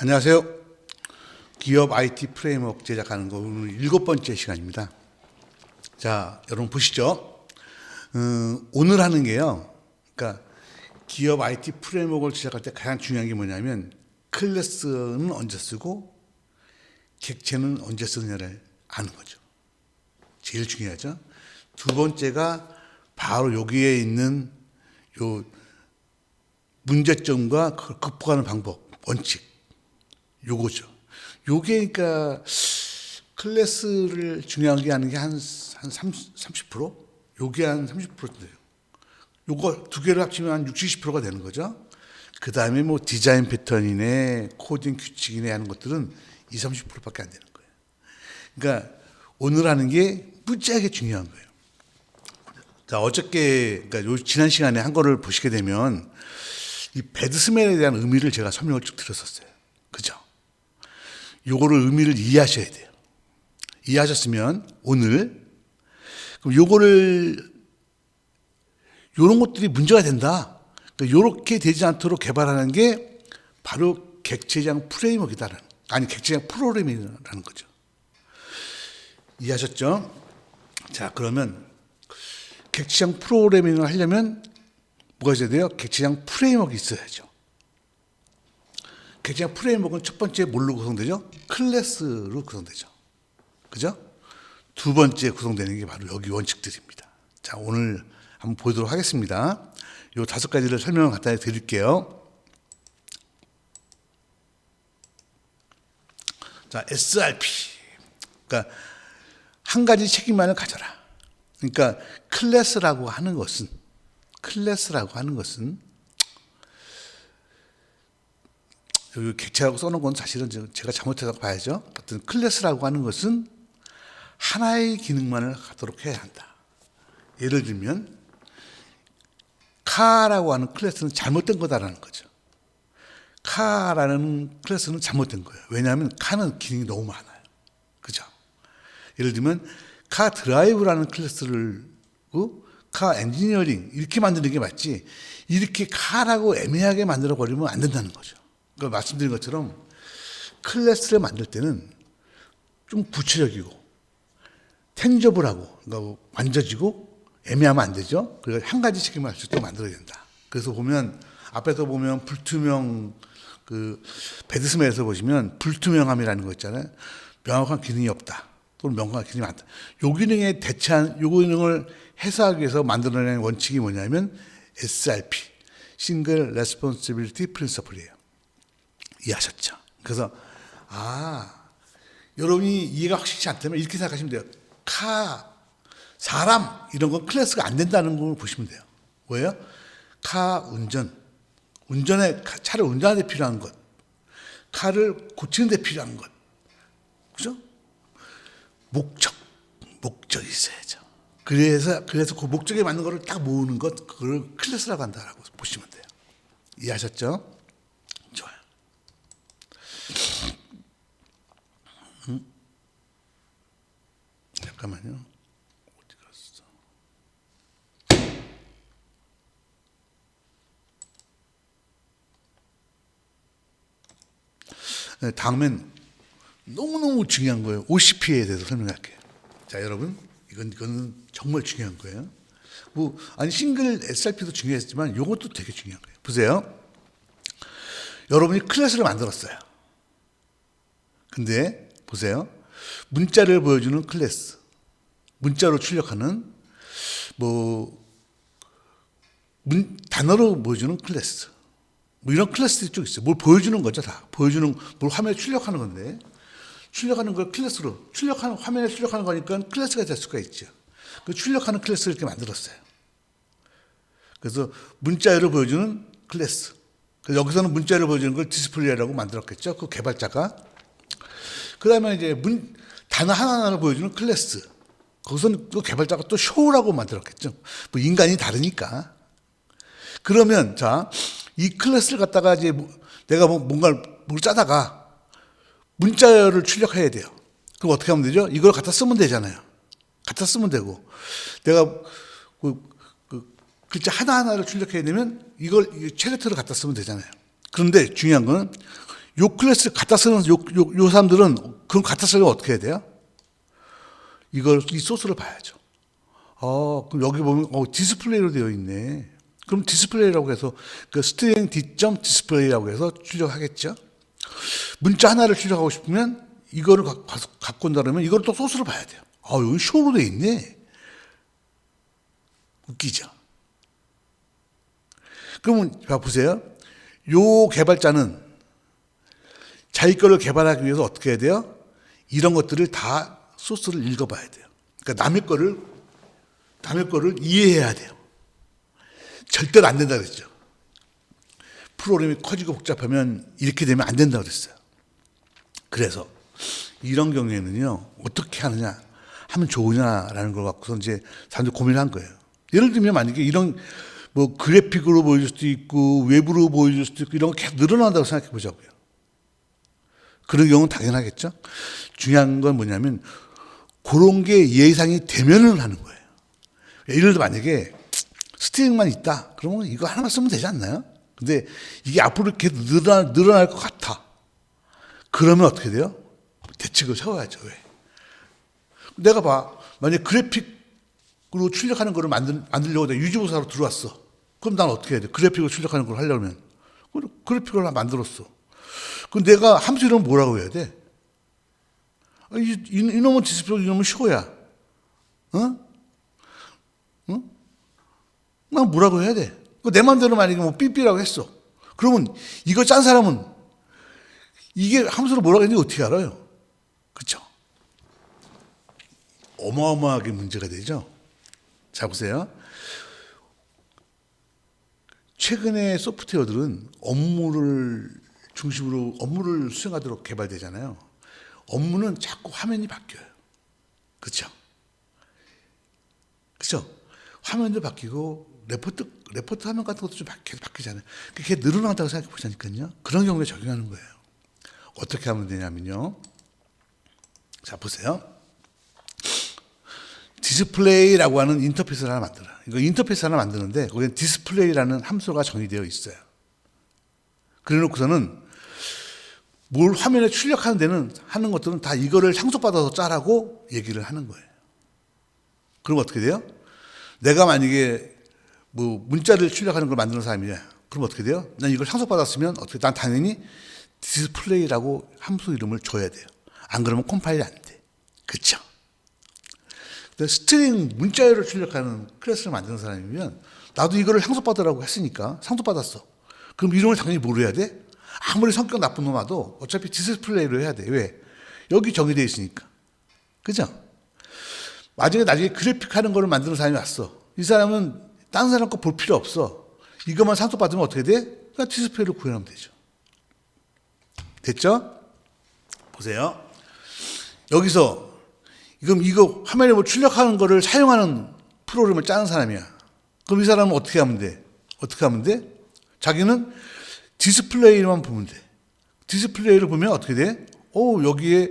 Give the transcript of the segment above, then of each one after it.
안녕하세요. 기업 IT 프레임워크 제작하는 거 오늘 7번째 시간입니다. 자, 여러분 보시죠. 오늘 하는 게요. 그러니까 기업 IT 프레임워크를 제작할 때 가장 중요한 게 뭐냐면 클래스는 언제 쓰고 객체는 언제 쓰느냐를 아는 거죠. 제일 중요하죠. 두 번째가 바로 여기에 있는 요 문제점과 그걸 극복하는 방법, 원칙. 요거죠. 요게 그러니까 클래스를 중요하게 하는 게 한 30%? 요게 한 30%인데요. 요거 두 개를 합치면 한 60, 70%가 되는 거죠. 그 다음에 뭐 디자인 패턴이네, 코딩 규칙이네 하는 것들은 20, 30%밖에 안 되는 거예요. 그러니까 오늘 하는 게 무지하게 중요한 거예요. 자, 어저께, 그러니까 지난 시간에 한 거를 보시게 되면 이 배드스멜에 대한 의미를 제가 설명을 쭉 드렸었어요. 그죠? 요거를 의미를 이해하셔야 돼요. 이해하셨으면 오늘 그럼 요거를 요런 것들이 문제가 된다. 그러니까 요렇게 되지 않도록 개발하는 게 바로 객체장 프레임워크이다라는, 아니 객체장 프로그래밍이라는 거죠. 이해하셨죠? 자, 그러면 객체장 프로그래밍을 하려면 뭐가 있어야 돼요? 객체장 프레임워크가 있어야죠. 객체장 프레임워크는 첫 번째 뭘로 구성되죠? 클래스로 구성되죠. 그죠? 두 번째 구성되는 게 바로 여기 원칙들입니다. 자, 오늘 한번 보도록 하겠습니다. 요 5가지를 설명을 간단히 드릴게요. 자, SRP. 그러니까 한 가지 책임만을 가져라. 그러니까 클래스라고 하는 것은 여기 객체라고 써놓은 건 사실은 제가 잘못해서 봐야죠. 어떤 클래스라고 하는 것은 하나의 기능만을 갖도록 해야 한다. 예를 들면 카라고 하는 클래스는 잘못된 거다라는 거죠. 카라는 클래스는 잘못된 거예요. 왜냐하면 카는 기능이 너무 많아요. 그죠? 예를 들면 카 드라이브라는 클래스를 카 엔지니어링 이렇게 만드는 게 맞지, 이렇게 카라고 애매하게 만들어 버리면 안 된다는 거죠. 그러니까 말씀드린 것처럼 클래스를 만들 때는 좀 구체적이고 텐저블하고, 그러니까 만져지고 애매하면 안 되죠. 그래서 한 가지 책임을 할 수 있도록 만들어야 된다. 그래서 보면 앞에서 보면 불투명, 그 배드스멜에서 보시면 불투명함이라는 거 있잖아요. 명확한 기능이 없다, 또는 명확한 기능이 많다. 요 기능에 대체한, 요 기능을 해소하기 위해서 만들어낸 원칙이 뭐냐면 SRP, Single Responsibility Principle이에요. 이해하셨죠? 그래서 여러분이 이해가 확실치 않다면 이렇게 생각하시면 돼요. 사람 이런 건 클래스가 안 된다는 걸 보시면 돼요. 왜요? 운전에 차를 운전하는 데 필요한 것, 카를 고치는 데 필요한 것, 그죠? 목적이 있어야죠. 그래서 그 목적에 맞는 거를 딱 모으는 것, 그걸 클래스라고 한다라고 보시면 돼요. 이해하셨죠? 좋아요. 잠깐만요. 어디 갔어? 네, 다음엔 너무너무 중요한 거예요. OCP에 대해서 설명할게요. 자, 여러분, 이거는 정말 중요한 거예요. 싱글 SRP도 중요했지만 이것도 되게 중요한 거예요. 보세요. 여러분이 클래스를 만들었어요. 근데 보세요. 문자를 보여주는 클래스, 문자로 출력하는 단어로 보여주는 클래스, 이런 클래스들이 쭉 있어요. 뭘 보여주는 거죠, 다. 뭘 화면에 출력하는 건데, 출력하는 걸 클래스로, 화면에 출력하는 거니까 클래스가 될 수가 있죠. 그 출력하는 클래스를 이렇게 만들었어요. 그래서 문자열을 보여주는 클래스. 그래서 여기서는 문자열을 보여주는 걸 디스플레이라고 만들었겠죠. 그 개발자가. 그 다음에 이제 단어 하나하나를 보여주는 클래스. 거기서는 그 개발자가 또 쇼라고 만들었겠죠. 인간이 다르니까. 그러면, 자, 이 클래스를 갖다가 이제 내가 뭔가를 짜다가 문자열을 출력해야 돼요. 그럼 어떻게 하면 되죠? 이걸 갖다 쓰면 되잖아요. 갖다 쓰면 되고, 내가 글자 하나하나를 출력해야 되면 이걸 체르트를 갖다 쓰면 되잖아요. 그런데 중요한 건 요 클래스 갖다 쓰는 요 사람들은 그럼 갖다 쓰려면 어떻게 해야 돼요? 이 소스를 봐야죠. 그럼 여기 보면 디스플레이로 되어 있네. 그럼 디스플레이라고 해서 그 string d.display라고 해서 출력하겠죠. 문자 하나를 출력하고 싶으면 이거를 갖고 온다 그러면 이걸 또 소스를 봐야 돼요. 여기 show로 되어 있네. 웃기죠. 그러면 보세요. 요 개발자는 자기 거를 개발하기 위해서 어떻게 해야 돼요? 이런 것들을 다 소스를 읽어봐야 돼요. 그러니까 남의 거를 이해해야 돼요. 절대로 안 된다 그랬죠. 프로그램이 커지고 복잡하면 이렇게 되면 안 된다 그랬어요. 그래서 이런 경우에는요, 어떻게 하느냐, 하면 좋으냐라는 걸 갖고서 이제 사람들이 고민을 한 거예요. 예를 들면 만약에 이런 뭐 그래픽으로 보여줄 수도 있고 외부로 보여줄 수도 있고 이런 거 계속 늘어난다고 생각해 보자고요. 그런 경우는 당연하겠죠. 중요한 건 뭐냐면 그런 게 예상이 되면은 하는 거예요. 예를 들어 만약에 스트링만 있다. 그러면 이거 하나만 쓰면 되지 않나요? 근데 이게 앞으로 이렇게 늘어날 것 같아. 그러면 어떻게 돼요? 대책을 세워야죠. 왜? 내가 만약에 그래픽으로 출력하는 거를 만들려고 내가 유지보사로 들어왔어. 그럼 난 어떻게 해야 돼? 그래픽으로 출력하는 걸 하려면. 그래픽을 만들었어. 그럼 내가 함수 이름은 뭐라고 해야 돼? 이놈은 디스플레이, 이놈은 쇼야. 난 뭐라고 해야 돼? 내 마음대로 만약에 뭐 삐삐라고 했어. 그러면 이거 짠 사람은 이게 함수로 뭐라고 했는지 어떻게 알아요? 그렇죠? 어마어마하게 문제가 되죠. 자 보세요. 최근에 소프트웨어들은 업무를 중심으로 업무를 수행하도록 개발되잖아요. 업무는 자꾸 화면이 바뀌어요. 그렇죠? 그렇죠? 화면도 바뀌고 레포트 화면 같은 것도 좀 계속 바뀌잖아요. 그게 늘어난다고 생각해 보자니까요. 그런 경우에 적용하는 거예요. 어떻게 하면 되냐면요. 자 보세요. 디스플레이라고 하는 인터페이스를 하나 만들어요. 이거 인터페이스 하나 만드는데 거기에 디스플레이라는 함수가 정의되어 있어요. 그래 놓고서는 뭘 화면에 출력하는 데는 하는 것들은 다 이거를 상속받아서 짜라고 얘기를 하는 거예요. 그럼 어떻게 돼요? 내가 만약에 뭐 문자를 출력하는 걸 만드는 사람이냐? 그럼 어떻게 돼요? 난 이걸 상속받았으면 어떻게? 난 당연히 디스플레이라고 함수 이름을 줘야 돼요. 안 그러면 컴파일이 안 돼. 그렇죠? 스트링 문자열을 출력하는 클래스를 만드는 사람이면 나도 이거를 상속받으라고 했으니까 상속받았어. 그럼 이름을 당연히 뭐로 해야 돼? 아무리 성격 나쁜 놈 와도 어차피 디스플레이로 해야 돼. 왜? 여기 정의되어 있으니까. 그죠? 나중에 그래픽 하는 거를 만드는 사람이 왔어. 이 사람은 다른 사람 거 볼 필요 없어. 이것만 상속받으면 어떻게 돼? 그냥 디스플레이를 구현하면 되죠. 됐죠? 보세요. 여기서 이거 화면에 뭐 출력하는 거를 사용하는 프로그램을 짜는 사람이야. 그럼 이 사람은 어떻게 하면 돼? 자기는 디스플레이만 보면 돼. 디스플레이를 보면 어떻게 돼? 여기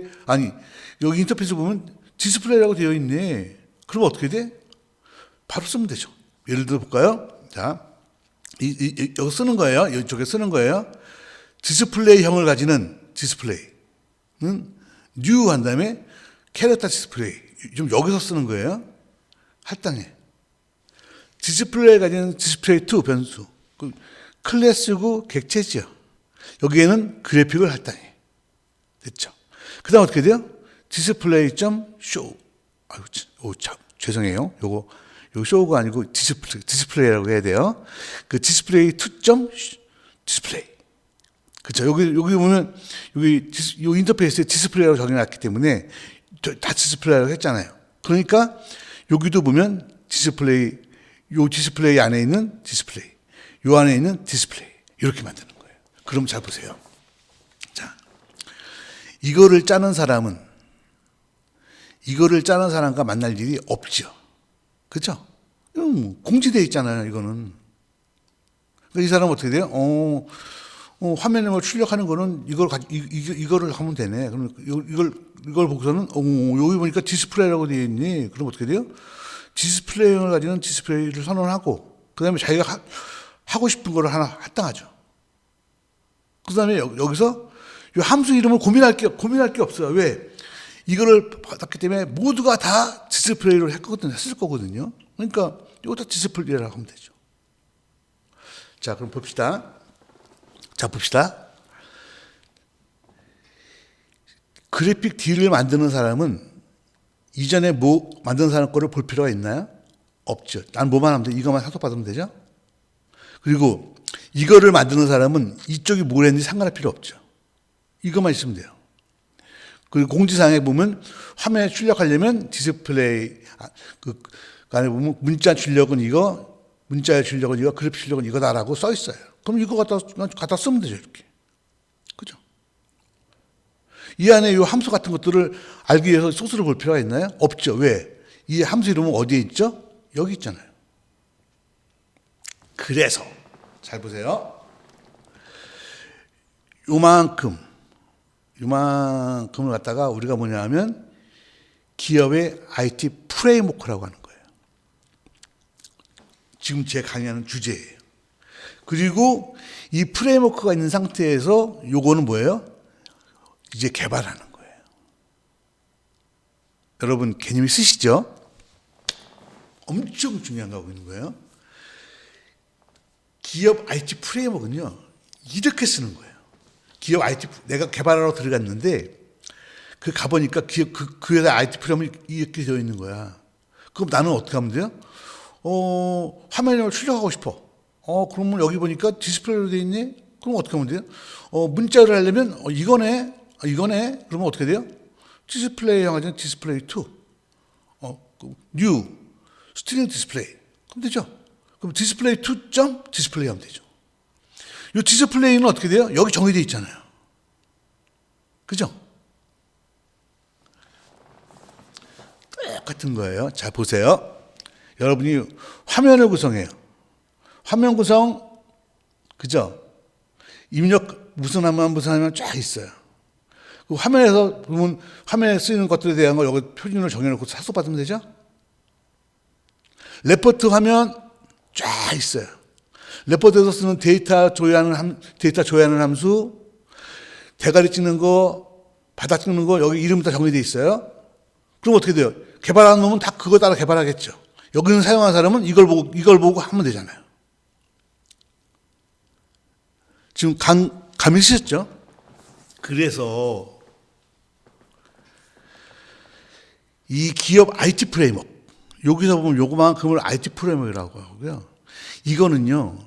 인터페이스 보면 디스플레이라고 되어 있네. 그럼 어떻게 돼? 바로 쓰면 되죠. 예를 들어 볼까요? 자, 여기 쓰는 거예요. 이쪽에 쓰는 거예요. 디스플레이형을 가지는 디스플레이는 new 한 다음에 캐릭터 디스플레이. 좀 여기서 쓰는 거예요. 할당해. 디스플레이 가지는 디스플레이2 변수. 클래스고 객체지요. 여기에는 그래픽을 할당해. 됐죠? 그 다음 어떻게 돼요? 디스플레이.show. 죄송해요. 요거 show가 아니고 디스플레이라고 해야 돼요. 그 디스플레이2.display. 그렇죠. 여기 보면 요 인터페이스에 디스플레이라고 정해놨기 때문에 다 디스플레이라고 했잖아요. 그러니까 여기도 보면 디스플레이 안에 있는 디스플레이, 요 안에 있는 디스플레이 이렇게 만드는 거예요. 그럼 잘 보세요. 자, 이거를 짜는 사람과 만날 일이 없죠. 그렇죠? 공지되어 있잖아요. 이거는. 이 사람은 어떻게 돼요? 화면에 뭐 출력하는 거는 이거를 하면 되네. 그러면 이걸 보고서는 여기 보니까 디스플레이라고 되어 있니? 그럼 어떻게 돼요? 디스플레이를 가지는 디스플레이를 선언하고 그다음에 자기가 하고 싶은 거를 하나 할당하죠. 그다음에 여기서 이 함수 이름을 고민할 게 없어요. 왜? 이거를 받았기 때문에 모두가 다 디스플레이로 했을 거거든요. 그러니까 이거 다 디스플레이라고 하면 되죠. 자, 그럼 봅시다. 자, 봅시다. 그래픽 D를 만드는 사람은 이전에 뭐 만드는 사람 거를 볼 필요가 있나요? 없죠. 난 뭐만 하면 돼. 이것만 사도받으면 되죠. 그리고 이거를 만드는 사람은 이쪽이 뭘 했는지 상관할 필요 없죠. 이것만 있으면 돼요. 그리고 공지사항에 보면 화면에 출력하려면 디스플레이, 그 안에 보면 문자 출력은 이거, 문자의 출력은 이거, 그래픽 출력은 이거다라고 써 있어요. 그럼 이거 갖다 쓰면 되죠, 이렇게. 그죠? 이 안에 이 함수 같은 것들을 알기 위해서 소스를 볼 필요가 있나요? 없죠. 왜? 이 함수 이름은 어디에 있죠? 여기 있잖아요. 그래서 잘 보세요. 요만큼을 갖다가 우리가 뭐냐 하면 기업의 IT 프레임워크라고 하는 거예요. 지금 제 강의하는 주제예요. 그리고 이 프레임워크가 있는 상태에서 요거는 뭐예요? 이제 개발하는 거예요. 여러분 개념이 쓰시죠? 엄청 중요한 거 하고 있는 거예요. 기업 IT 프레임워크는요, 이렇게 쓰는 거예요. 기업 IT, 내가 개발하러 들어갔는데, 가보니까 그 회사 IT 프레임워크 이렇게 되어 있는 거야. 그럼 나는 어떻게 하면 돼요? 화면을 출력하고 싶어. 그러면 여기 보니까 디스플레이로 되어 있니? 그럼 어떻게 하면 돼요? 문자를 하려면, 이거네. 그러면 어떻게 돼요? 디스플레이 형아지는 디스플레이 2. 뉴, 스트링 디스플레이. 그럼 되죠? 그럼 디스플레이 2. 디스플레이 하면 되죠. 이 디스플레이는 어떻게 돼요? 여기 정의되어 있잖아요. 그죠? 똑같은 거예요. 자, 보세요. 여러분이 화면을 구성해요. 화면 구성, 그죠? 입력 무슨 화면 쫙 있어요. 그 화면에서 보면 화면에 쓰이는 것들에 대한 거 여기 표준을 정해놓고 사소받으면 되죠? 레포트 화면 쫙 있어요. 레포트에서 쓰는 데이터 조회하는 함수, 대가리 찍는 거, 바닥 찍는 거, 여기 이름 다 정리되어 있어요. 그럼 어떻게 돼요? 개발하는 놈은 다 그거 따라 개발하겠죠. 여기는 사용하는 사람은 이걸 보고 하면 되잖아요. 지금 감이 쓰셨죠? 그래서 이 기업 IT 프레임워크, 여기서 보면 요거만큼을 IT 프레임워크라고 하고요. 이거는요,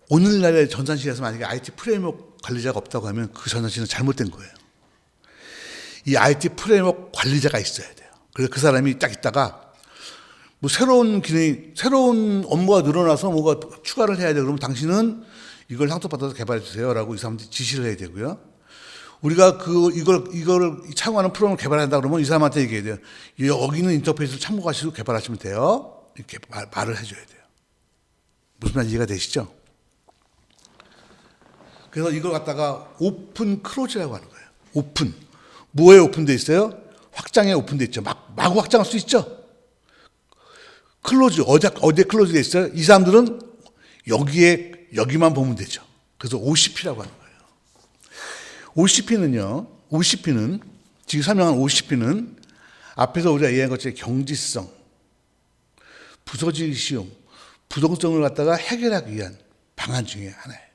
오늘날의 전산시에서 만약에 IT 프레임워크 관리자가 없다고 하면 그 전산시는 잘못된 거예요. 이 IT 프레임워크 관리자가 있어야 돼요. 그래서 그 사람이 딱 있다가 뭐 새로운 업무가 늘어나서 뭐가 추가를 해야 돼. 그러면 당신은 이걸 상속받아서 개발해 주세요라고 이 사람한테 지시를 해야 되고요. 우리가 이거를 참고하는 프로그램을 개발한다 그러면 이 사람한테 얘기해야 돼요. 여기 있는 인터페이스를 참고하시고 개발하시면 돼요. 이렇게 말을 해줘야 돼요. 무슨 말 이해가 되시죠? 그래서 이걸 갖다가 오픈 클로즈라고 하는 거예요. 오픈. 뭐에 오픈되어 있어요? 확장에 오픈되어 있죠. 마구 확장할 수 있죠. 클로즈, 어디에 클로즈되어 있어요? 이 사람들은 여기만 보면 되죠. 그래서 OCP라고 하는 거예요. OCP는 지금 설명한 OCP는 앞에서 우리가 얘기한 것처럼 경지성, 부서지기 쉬움, 부동성을 갖다가 해결하기 위한 방안 중에 하나예요.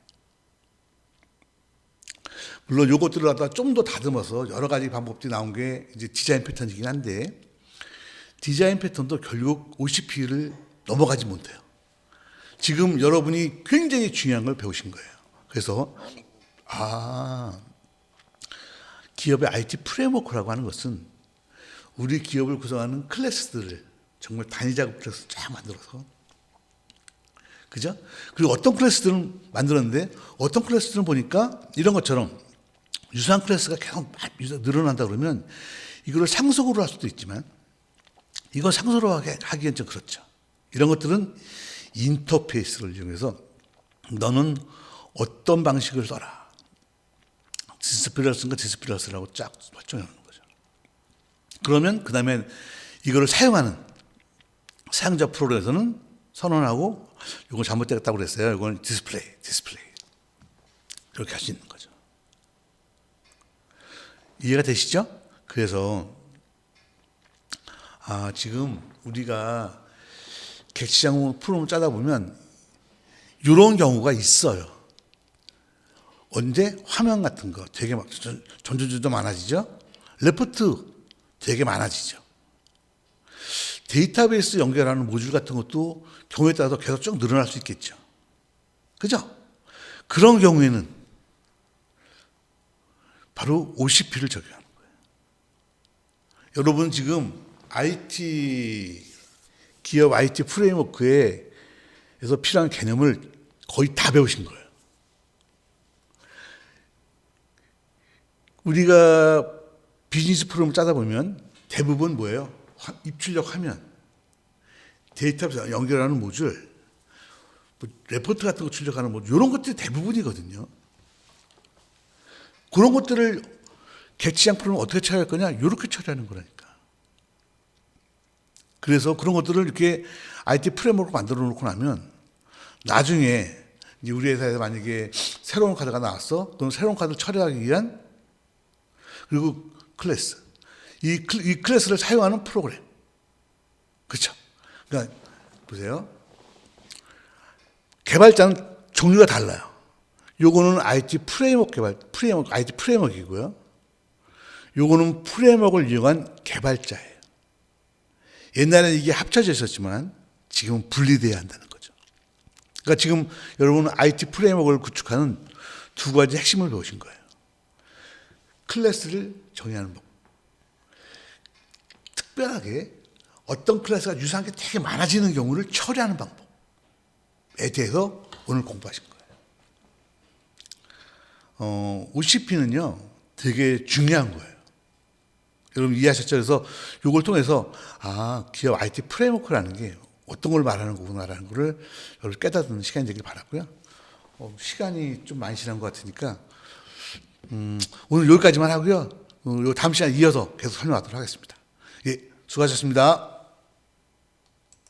물론 이것들을 갖다가 좀 더 다듬어서 여러 가지 방법들이 나온 게 이제 디자인 패턴이긴 한데, 디자인 패턴도 결국 OCP를 넘어가지 못해요. 지금 여러분이 굉장히 중요한 걸 배우신 거예요. 그래서 기업의 IT 프레임워크라고 하는 것은 우리 기업을 구성하는 클래스들을 정말 단위작업 클래스 쫙 만들어서, 그죠? 그리고 어떤 클래스들은 만들었는데 어떤 클래스들은 보니까 이런 것처럼 유사한 클래스가 계속 늘어난다 그러면 이거를 상속으로 할 수도 있지만 이건 상속으로 하기엔 좀 그렇죠. 이런 것들은 인터페이스를 이용해서 너는 어떤 방식을 써라. 디스플레이를 디스플레이라고 쫙 설정해 놓는 거죠. 그러면 그 다음에 이거를 사용하는 사용자 프로그램에서는 선언하고 이거 잘못됐다고 그랬어요. 이건 디스플레이. 이렇게 할 수 있는 거죠. 이해가 되시죠? 그래서 지금 우리가 객지장 프로그램을 짜다 보면 이런 경우가 있어요. 언제 화면 같은 거 되게 막 전조주도 많아지죠. 레포트 되게 많아지죠. 데이터베이스 연결하는 모듈 같은 것도 경우에 따라서 계속 쭉 늘어날 수 있겠죠. 그죠? 그런 경우에는 바로 OCP를 적용하는 거예요. 여러분 지금 기업 IT 프레임워크에서 필요한 개념을 거의 다 배우신 거예요. 우리가 비즈니스 프로그램을 짜다 보면 대부분 뭐예요? 입출력 화면, 데이터베이스 연결하는 모듈, 레포트 같은 거 출력하는 모듈, 이런 것들이 대부분이거든요. 그런 것들을 객지장 프로그램을 어떻게 처리할 거냐? 이렇게 처리하는 거라니까. 그래서 그런 것들을 이렇게 IT 프레임워크 만들어 놓고 나면 나중에 이제 우리 회사에서 만약에 새로운 카드가 나왔어. 그럼 새로운 카드를 처리하기 위한 그리고 클래스. 이 클래스를 사용하는 프로그램. 그렇죠? 그러니까 보세요. 개발자는 종류가 달라요. 요거는 IT 프레임워크이고요. 요거는 프레임워크를 이용한 개발자예요. 옛날에는 이게 합쳐져 있었지만 지금은 분리돼야 한다는 거죠. 그러니까 지금 여러분은 IT 프레임워크를 구축하는 두 가지 핵심을 배우신 거예요. 클래스를 정의하는 법. 특별하게 어떤 클래스가 유사한 게 되게 많아지는 경우를 처리하는 방법에 대해서 오늘 공부하신 거예요. OCP는요 되게 중요한 거예요. 여러분 이해하셨죠? 그래서 이걸 통해서 기업 IT 프레임워크라는 게 어떤 걸 말하는 거구나라는 거를 여러분 깨닫는 시간이 되길 바라고요. 시간이 좀 많이 지난 것 같으니까 오늘 여기까지만 하고요. 다음 시간에 이어서 계속 설명하도록 하겠습니다. 예, 수고하셨습니다.